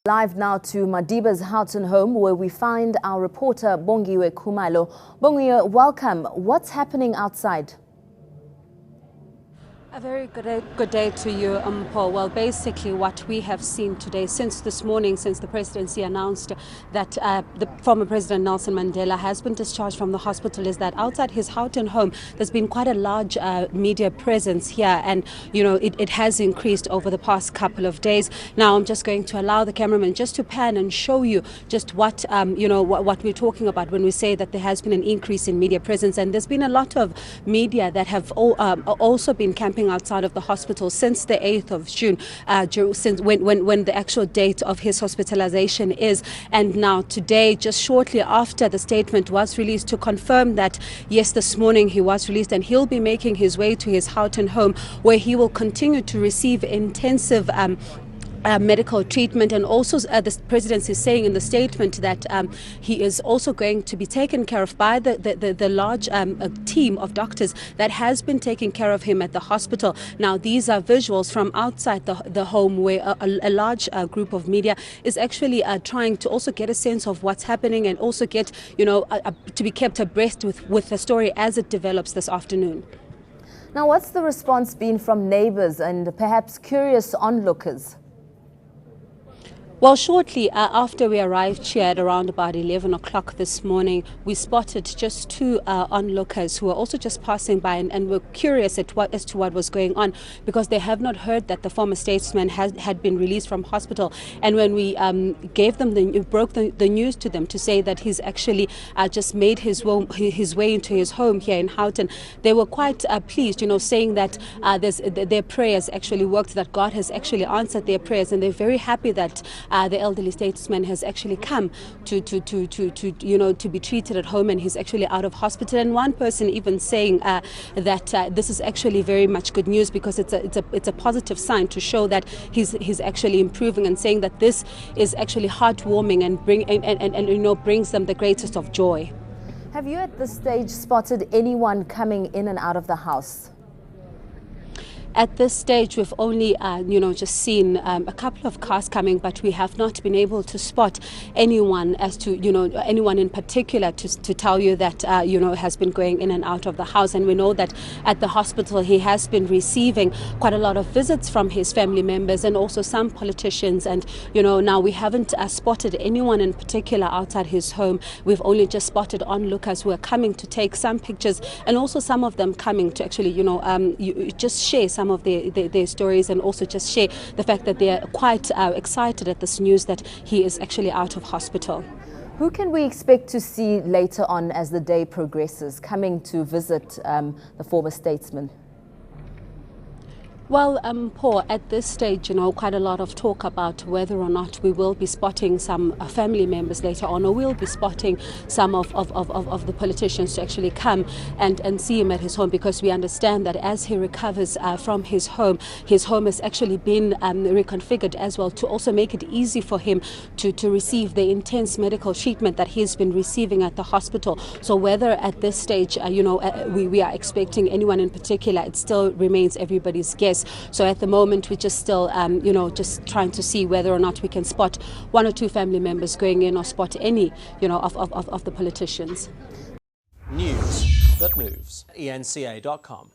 Live now to Madiba's Houghton home, where we find our reporter Bongiwe Khumalo. Bongiwe, welcome. What's happening outside? A very good day to you, Paul. Well, basically what we have seen today, since this morning, since the presidency announced that the former President Nelson Mandela has been discharged from the hospital, is that outside his Houghton home, there's been quite a large media presence here. And, you know, it has increased over the past couple of days. Now, I'm just going to allow the cameraman just to pan and show you just what, what we're talking about when we say that there has been an increase in media presence. And there's been a lot of media that have also been camping outside of the hospital since the 8th of June, since when the actual date of his hospitalization is. And now today, just shortly after the statement was released, to confirm that yes, this morning he was released and he'll be making his way to his Houghton home, where he will continue to receive intensive medical treatment. And also the presidency is saying in the statement that he is also going to be taken care of by the large team of doctors that has been taking care of him at the hospital. Now, these are visuals from outside the home, where a large group of media is actually trying to also get a sense of what's happening and also get, to be kept abreast with the story as it develops this afternoon. Now, what's the response been from neighbors and perhaps curious onlookers? Well, shortly after we arrived here at around about 11 o'clock this morning, we spotted just two onlookers who were also just passing by and were curious as to what was going on, because they have not heard that the former statesman had been released from hospital. And when we gave them broke the news to them to say that he's actually just made his way into his home here in Houghton, they were quite pleased, saying that their prayers actually worked, that God has actually answered their prayers, and they're very happy that the elderly statesman has actually come to be treated at home, and he's actually out of hospital. And one person even saying that this is actually very much good news, because it's a positive sign to show that he's actually improving, and saying that this is actually heartwarming and brings them the greatest of joy. Have you at this stage spotted anyone coming in and out of the house? At this stage, we've only, just seen a couple of cars coming, but we have not been able to spot anyone anyone in particular to tell you that, has been going in and out of the house. And we know that at the hospital, he has been receiving quite a lot of visits from his family members and also some politicians. And, now we haven't spotted anyone in particular outside his home. We've only just spotted onlookers who are coming to take some pictures, and also some of them coming to actually, just share some of their stories, and also just share the fact that they are quite excited at this news that he is actually out of hospital. Who can we expect to see later on as the day progresses, coming to visit the former statesman? Well, Paul, at this stage, quite a lot of talk about whether or not we will be spotting some family members later on, or we'll be spotting some of the politicians to actually come and see him at his home, because we understand that as he recovers from his home has actually been reconfigured as well, to also make it easy for him to receive the intense medical treatment that he's been receiving at the hospital. So whether at this stage, we are expecting anyone in particular, it still remains everybody's guess. So at the moment, we're just still, just trying to see whether or not we can spot one or two family members going in, or spot any, of the politicians. News that moves. eNCA.com.